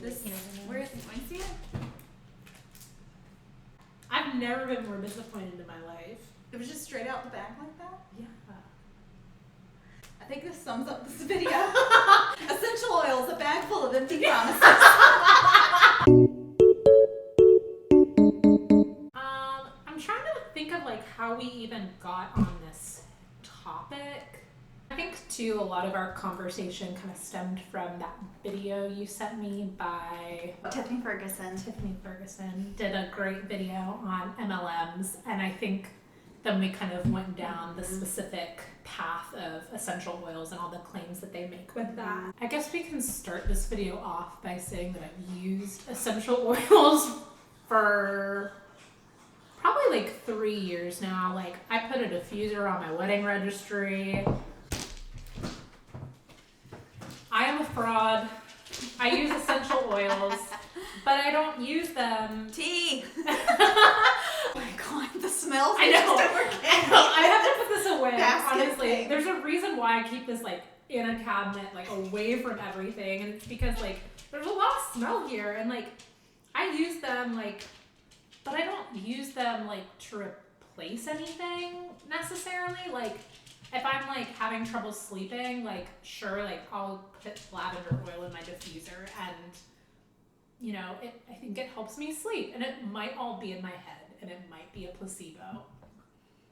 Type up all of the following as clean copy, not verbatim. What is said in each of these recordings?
This, where is it? Want to see it? I've never been more disappointed in my life. It was just straight out the bag like that? Yeah. I think this sums up this video. Essential oils, a bag full of empty promises. I'm trying to think of like how we even got on this topic. I think too a lot of our conversation kind of stemmed from that video you sent me by Tiffany Ferguson. Tiffany Ferguson did a great video on MLMs, and I think then we kind of went down the specific path of essential oils and all the claims that they make with that. I guess we can start this video off by saying that I've used essential oils for probably like 3 years now. Like, I put a diffuser on my wedding registry. I am a fraud. I use essential oils, but I don't use them. Tea! Oh my god, the smells. I know. I have to put this away. Basket honestly, thing. there's a reason why I keep this like in a cabinet, like away from everything, and it's because like there's a lot of smell here, and like I use them like, but I don't use them like to replace anything necessarily. Like if I'm like having trouble sleeping, like sure, like I'll put lavender oil in my diffuser, and you know, I think it helps me sleep, and it might all be in my head. And it might be a placebo.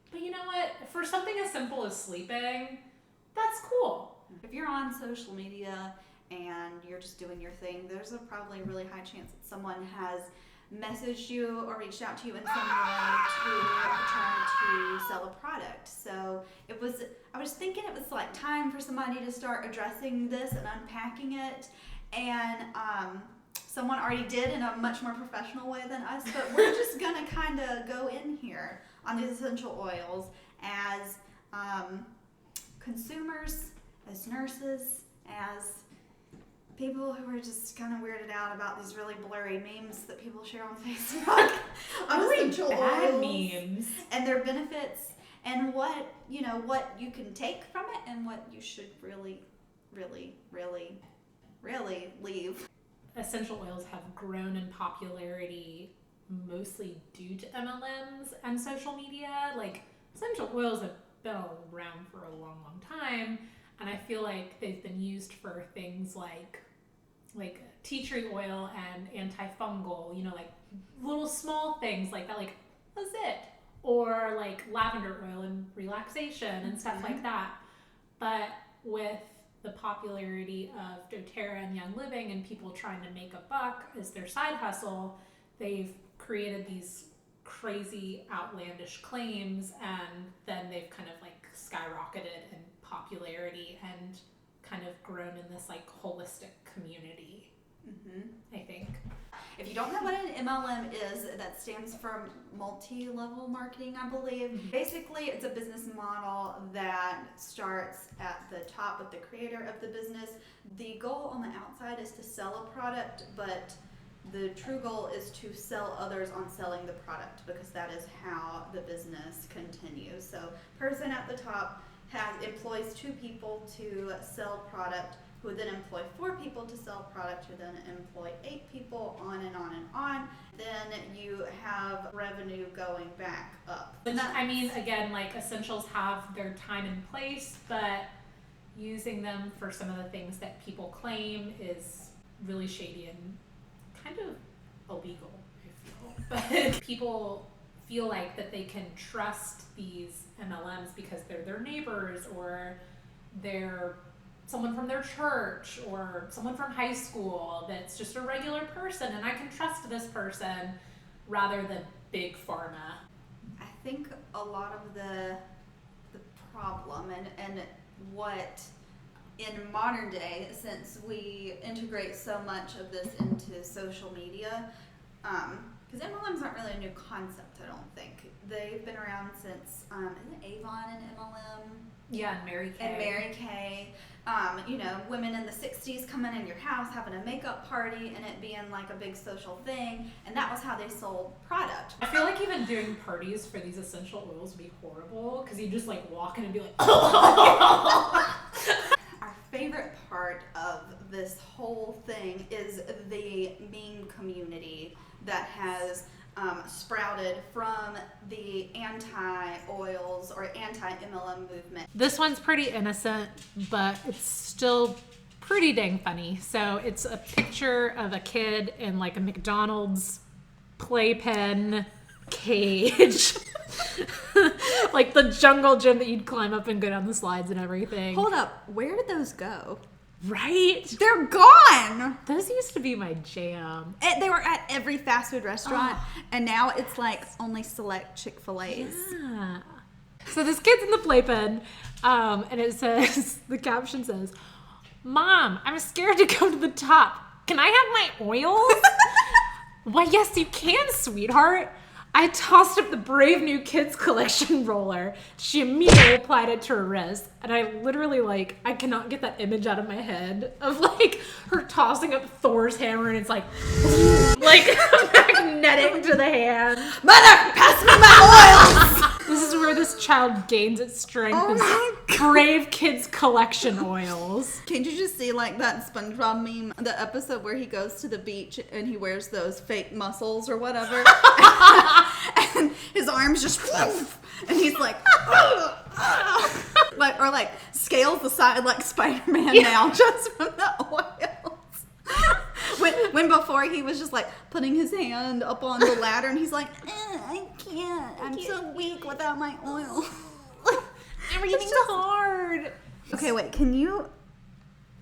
But you know what? For something as simple as sleeping, that's cool. If you're on social media and you're just doing your thing, there's probably a really high chance that someone has messaged you or reached out to you in some way to try to sell a product. So I was thinking it was like time for somebody to start addressing this and unpacking it. And someone already did in a much more professional way than us, but we're just gonna kind of go in here on these essential oils as consumers, as nurses, as people who are just kind of weirded out about these really blurry memes that people share on Facebook. On Really essential bad oils memes. and their benefits and what you can take from it and what you should really leave. Essential oils have grown in popularity mostly due to MLMs and social media. Like, essential oils have been around for a long, long time, and I feel like they've been used for things like tea tree oil and antifungal, you know, like little small things like that, like that's it. Or like lavender oil and relaxation and stuff like that. But with the popularity of doTERRA and Young Living and people trying to make a buck as their side hustle, they've created these crazy outlandish claims, and then they've kind of like skyrocketed in popularity and kind of grown in this like holistic community. I think. If you don't know what an MLM is, that stands for multi-level marketing, I believe. Basically, it's a business model that starts at the top with the creator of the business. The goal on the outside is to sell a product, but the true goal is to sell others on selling the product, because that is how the business continues. So, person at the top employs 2 people to sell product, who then employ 4 people to sell product, who then employ 8 people, on and on and on. Then you have revenue going back up. Which, I mean, again, like essentials have their time and place, but using them for some of the things that people claim is really shady and kind of illegal, I feel. But people feel like that they can trust these MLMs because they're their neighbors, or they're someone from their church, or someone from high school that's just a regular person, and I can trust this person, rather than big pharma. I think a lot of the problem and what in modern day, since we integrate so much of this into social media, because MLMs aren't really a new concept, I don't think. They've been around since, isn't Avon an MLM? Yeah, and Mary Kay. And Mary Kay. Women in the 60s coming in your house, having a makeup party, and it being like a big social thing, and that was how they sold product. I feel like even doing parties for these essential oils would be horrible, because you just like walk in and be like, oh. Our favorite part of this whole thing is the that has sprouted from the anti-oils or anti-MLM movement. This one's pretty innocent, but it's still pretty dang funny. So it's a picture of a kid in like a McDonald's playpen cage. Like the jungle gym that you'd climb up and go down the slides and everything. Hold up, where did those go? Right? They're gone! Those used to be my jam. They were at every fast food restaurant, and now it's like only select Chick-fil-A's. Yeah. So this kid's in the playpen, and it says, the caption says, "Mom, I'm scared to go to the top. Can I have my oils?" "Why, yes, you can, sweetheart." I tossed up the Brave New Kids collection roller. She immediately applied it to her wrist. And I literally, like, I cannot get that image out of my head of, like, her tossing up Thor's hammer and it's like magnetic to the hand. Mother, pass me my oils! This is where this child gains its strength. Is Brave Kids collection oils. Can't you just see, like, that SpongeBob meme, the episode where he goes to the beach and he wears those fake muscles or whatever? And his arms just and he's like or like scales the side like Spider-Man now just from the oils. When before he was just like putting his hand up on the ladder and he's like, I can't. I'm so weak without my oil. Everything's hard. Okay, wait. Can you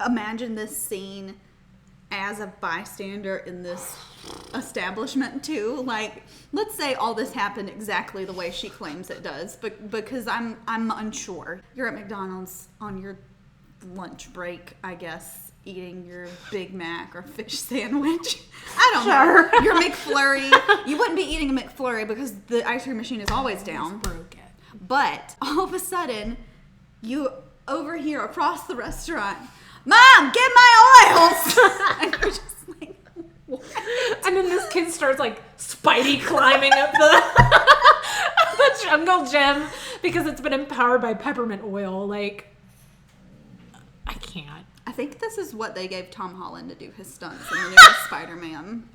imagine this scene as a bystander in this establishment too? Like, let's say all this happened exactly the way she claims it does, but because I'm unsure. You're at McDonald's on your lunch break, I guess, eating your Big Mac or fish sandwich. I don't know. Your McFlurry. You wouldn't be eating a McFlurry because the ice cream machine is always down. It's broken. But all of a sudden, you overhear across the restaurant, "Mom, get my oils!" And you're just like, what? And then this kid starts like Spidey climbing up the jungle gym because it's been empowered by peppermint oil. Like, I can't. I think this is what they gave Tom Holland to do his stunts in the newest Spider-Man.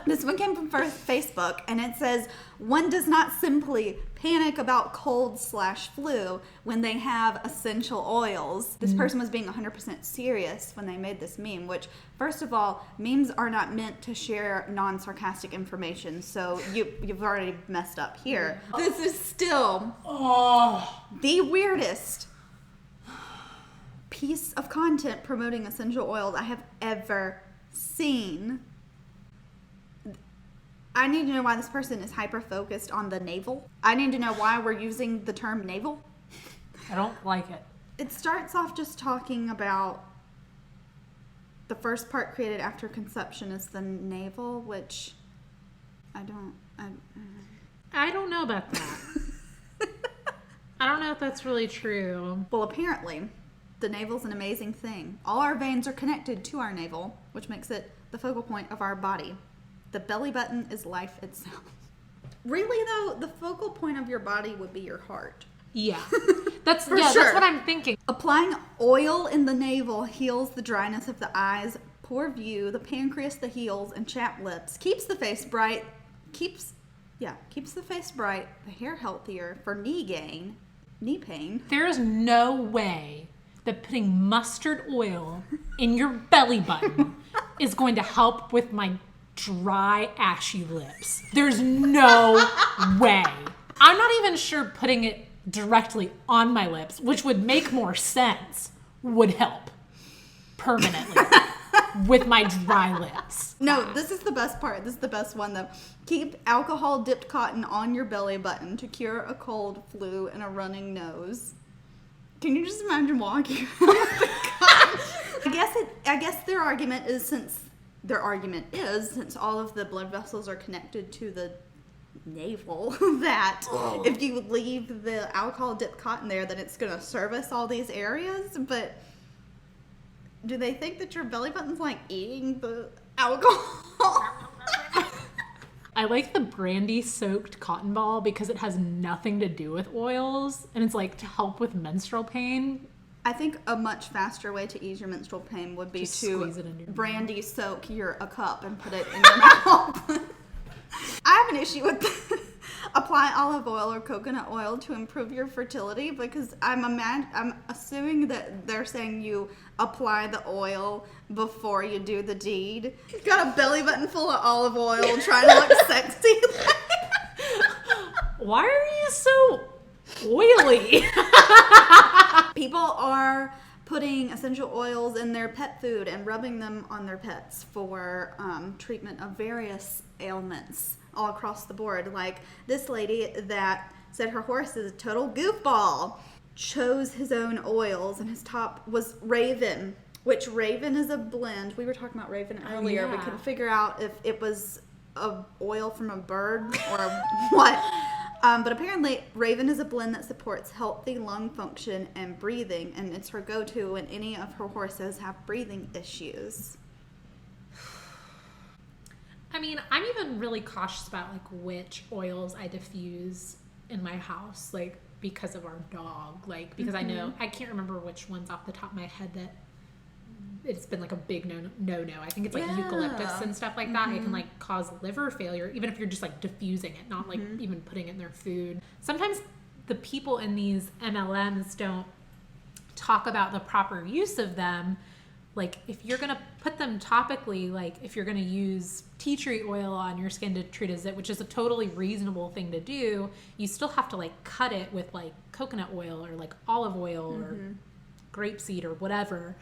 This one came from Facebook, and it says, "One does not simply panic about cold/flu when they have essential oils." This person was being 100% serious when they made this meme, which, first of all, memes are not meant to share non-sarcastic information, so you've already messed up here. This is still the weirdest piece of content promoting essential oils I have ever seen. I need to know why this person is hyper-focused on the navel. I need to know why we're using the term navel. I don't like it. It starts off just talking about the first part created after conception is the navel, which I don't know about that. I don't know if that's really true. Well, apparently, the navel's an amazing thing. All our veins are connected to our navel, which makes it the focal point of our body. The belly button is life itself. Really, though, the focal point of your body would be your heart. Yeah. That's sure. That's what I'm thinking. Applying oil in the navel heals the dryness of the eyes, poor view, the pancreas, the heels, and chapped lips. Keeps the face bright. Keeps the face bright. The hair healthier. For knee pain. There is no way that putting mustard oil in your belly button is going to help with my dry, ashy lips. There's no way. I'm not even sure putting it directly on my lips, which would make more sense, would help permanently with my dry lips. No, this is the best part. This is the best one, though. Keep alcohol-dipped cotton on your belly button to cure a cold, flu, and a running nose. Can you just imagine walking around with the cotton? I guess their argument is since all of the blood vessels are connected to the navel, that if you leave the alcohol-dipped cotton there, then it's going to service all these areas. But do they think that your belly button's like eating the alcohol? I like the brandy-soaked cotton ball because it has nothing to do with oils, and it's like to help with menstrual pain. I think a much faster way to ease your menstrual pain would be Just to squeeze it into your brandy soak a cup and put it in your mouth. I have an issue with applying olive oil or coconut oil to improve your fertility, because I'm assuming that they're saying you apply the oil before you do the deed. You've got a belly button full of olive oil trying to look sexy. Why are you so oily? People are putting essential oils in their pet food and rubbing them on their pets for treatment of various ailments all across the board. Like this lady that said her horse is a total goofball, chose his own oils, and his top was Raven, which Raven is a blend. We were talking about Raven earlier. We couldn't figure out if it was a oil from a bird or what. But apparently Raven is a blend that supports healthy lung function and breathing, and it's her go-to when any of her horses have breathing issues. I mean, I'm even really cautious about like which oils I diffuse in my house, like because of our dog, like because I know, I can't remember which ones off the top of my head that it's been like a big no. I think it's like eucalyptus and stuff like that. It can like cause liver failure, even if you're just like diffusing it, not like even putting it in their food. Sometimes the people in these MLMs don't talk about the proper use of them. Like if you're going to put them topically, like if you're going to use tea tree oil on your skin to treat a zit, which is a totally reasonable thing to do, you still have to like cut it with like coconut oil or like olive oil or grapeseed or whatever,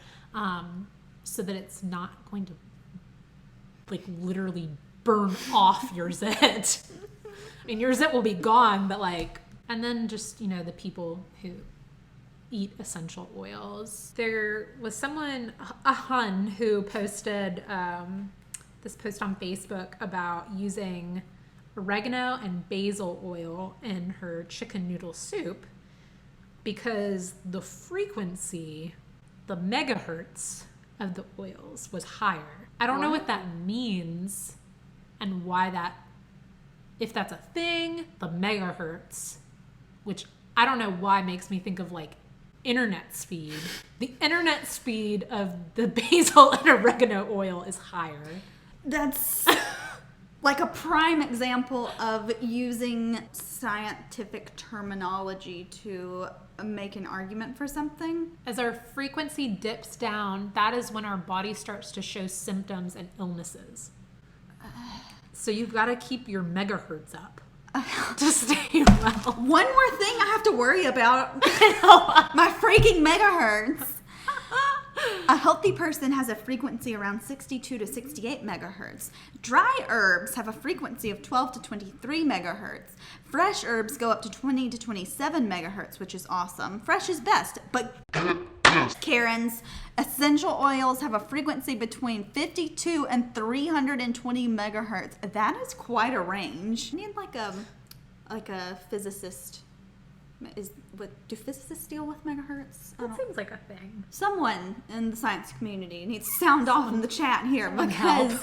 so that it's not going to like literally burn off your zit. I mean, your zit will be gone, but like, and then just, you know, the people who eat essential oils. There was someone, a hun, who posted this post on Facebook about using oregano and basil oil in her chicken noodle soup because the frequency, the megahertz of the oils was higher. I don't know what that means and why that, if that's a thing, the megahertz, which I don't know why makes me think of like internet speed. The internet speed of the basil and oregano oil is higher. That's like a prime example of using scientific terminology to make an argument for something. As our frequency dips down, that is when our body starts to show symptoms and illnesses. So you've got to keep your megahertz up to stay well. One more thing I have to worry about. My freaking megahertz. A healthy person has a frequency around 62 to 68 megahertz. Dry herbs have a frequency of 12 to 23 megahertz. Fresh herbs go up to 20 to 27 megahertz, which is awesome. Fresh is best, but Karen's essential oils have a frequency between 52 and 320 megahertz. That is quite a range. I need like a physicist. Do physicists deal with megahertz? That seems like a thing. Someone in the science community needs to sound off in the chat here, because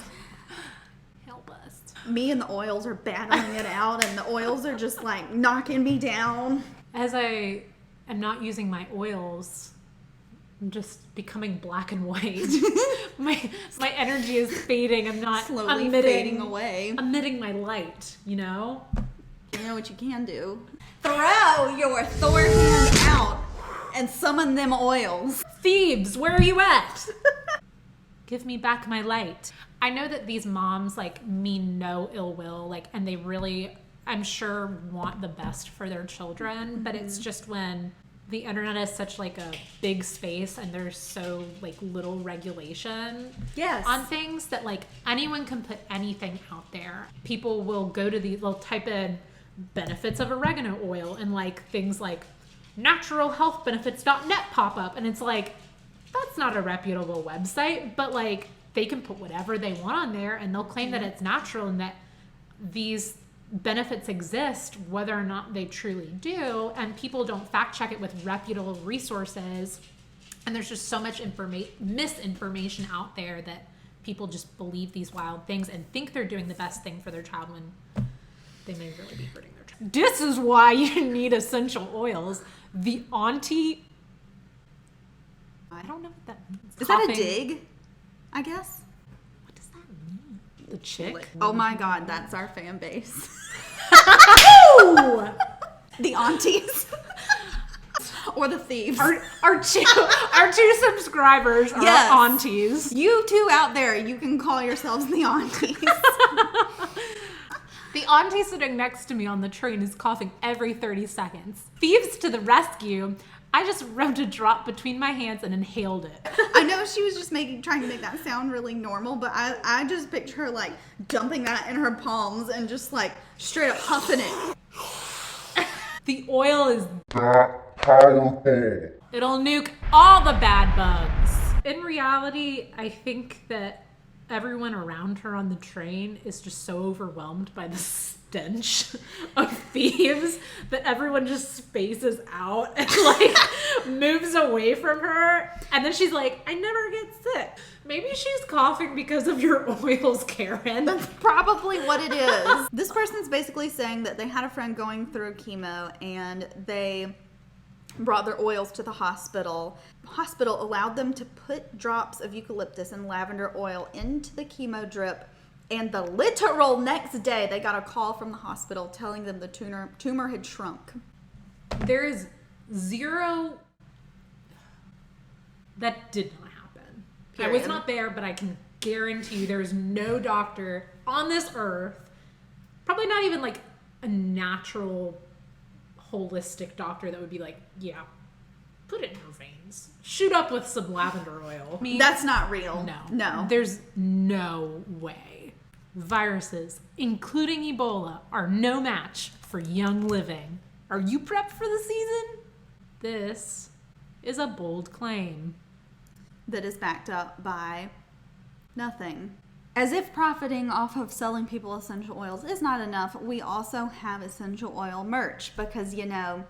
help us. Me and the oils are battling it out, and the oils are just like knocking me down. As I am not using my oils, I'm just becoming black and white. my energy is fading. I'm not slowly fading away. Emitting my light, you know? You know what you can do? Throw your Thor hand out and summon them oils. Thebes, where are you at? Give me back my light. I know that these moms like mean no ill will, like, and they really, I'm sure, want the best for their children, but it's just when the internet is such like a big space and there's so like little regulation on things that like anyone can put anything out there. People will go to they'll type in benefits of oregano oil and like things like naturalhealthbenefits.net pop up, and it's like, that's not a reputable website, but like they can put whatever they want on there and they'll claim that it's natural and that these benefits exist whether or not they truly do, and people don't fact check it with reputable resources, and there's just so much misinformation out there that people just believe these wild things and think they're doing the best thing for their child when they may really be hurting their child. This is why you need essential oils. The I don't know what that means. Is that a dig, I guess? What does that mean? The chick. Oh my God, that's our fan base. Ooh! The aunties. Or the thieves. Our two subscribers are Yes. aunties. You two out there, you can call yourselves the aunties. The auntie sitting next to me on the train is coughing every 30 seconds. Thieves to the rescue. I just rubbed a drop between my hands and inhaled it. I know she was just trying to make that sound really normal, but I just picture her like dumping that in her palms and just like straight up huffing it. The oil is powerful. it'll nuke all the bad bugs. In reality, I think that everyone around her on the train is just so overwhelmed by the stench of thieves that everyone just spaces out and like moves away from her. And then she's like, I never get sick. Maybe she's coughing because of your oils, Karen. That's probably what it is. This person's basically saying that they had a friend going through chemo and they brought their oils to the hospital. The hospital allowed them to put drops of eucalyptus and lavender oil into the chemo drip, and the literal next day they got a call from the hospital telling them the tumor had shrunk. There is zero. That did not happen. I was Period. not there, but I can guarantee you there's no doctor on this earth, probably not even like a natural holistic doctor, that would be like, yeah, put it in your veins. Shoot up with some lavender oil. That's not real. No. There's no way. Viruses, including Ebola, are no match for young living. Are you prepped for the season? This is a bold claim. That is backed up by nothing. As if profiting off of selling people essential oils is not enough, we also have essential oil merch because, you know,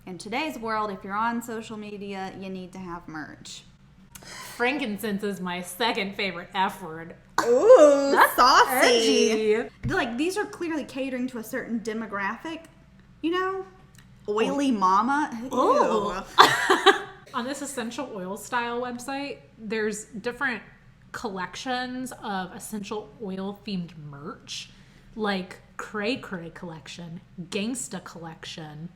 in today's world, if you're on social media, you need to have merch. Frankincense is my second favorite F word. Ooh, that's saucy. Edgy. Like, these are clearly catering to a certain demographic, you know? Oily mama. Ooh. Ew. On this essential oil style website, there's different collections of essential oil themed merch, like Cray Cray collection, Gangsta collection.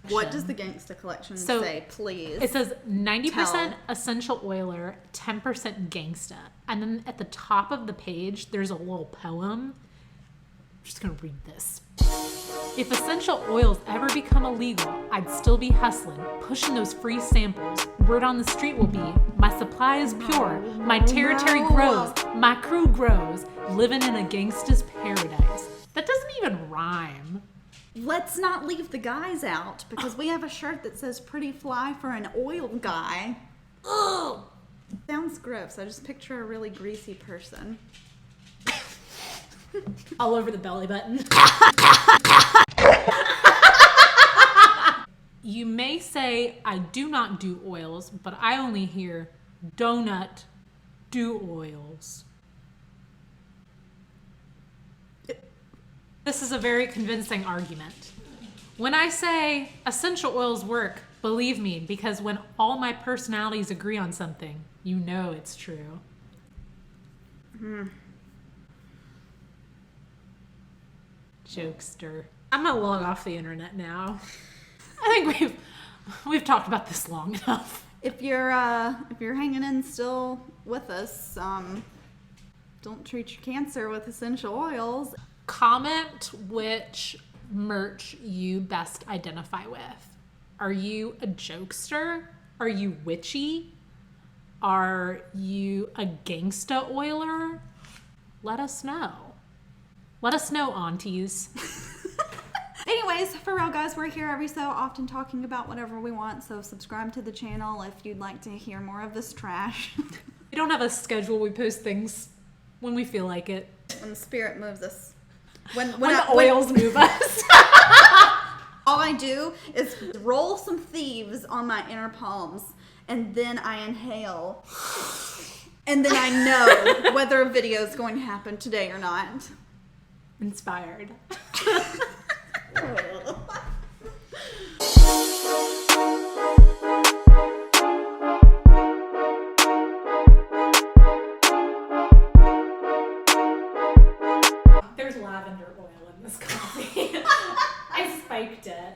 What does the Gangsta collection say, please? It says 90% Tell. essential oiler, 10% gangsta. And then at the top of the page, there's a little poem. I'm just gonna read this. If essential oils ever become illegal, I'd still be hustling, pushing those free samples. Word on the street will be, my supply is pure, my territory grows, my crew grows, living in a gangsta's paradise. That doesn't even rhyme. Let's not leave the guys out because we have a shirt that says pretty fly for an oil guy. Ugh. Sounds gross. I just picture a really greasy person. All over the belly button. You may say I do not do oils, but I only hear donut do oils. This is a very convincing argument. When I say essential oils work, believe me, because when all my personalities agree on something, you know it's true. Jokester. I'm gonna log off the internet now. I think we've talked about this long enough. If you're hanging in still with us, don't treat your cancer with essential oils. Comment which merch you best identify with. Are you a jokester? Are you witchy? Are you a gangsta oiler? Let us know. Let us know, aunties. Anyways, for real guys, we're here every so often talking about whatever we want, so subscribe to the channel if you'd like to hear more of this trash. We don't have a schedule. We post things when we feel like it. When the spirit moves us. When the oils move us. All I do is roll some thieves on my inner palms, and then I inhale. And then I know whether a video is going to happen today or not. Inspired. lavender oil in this coffee.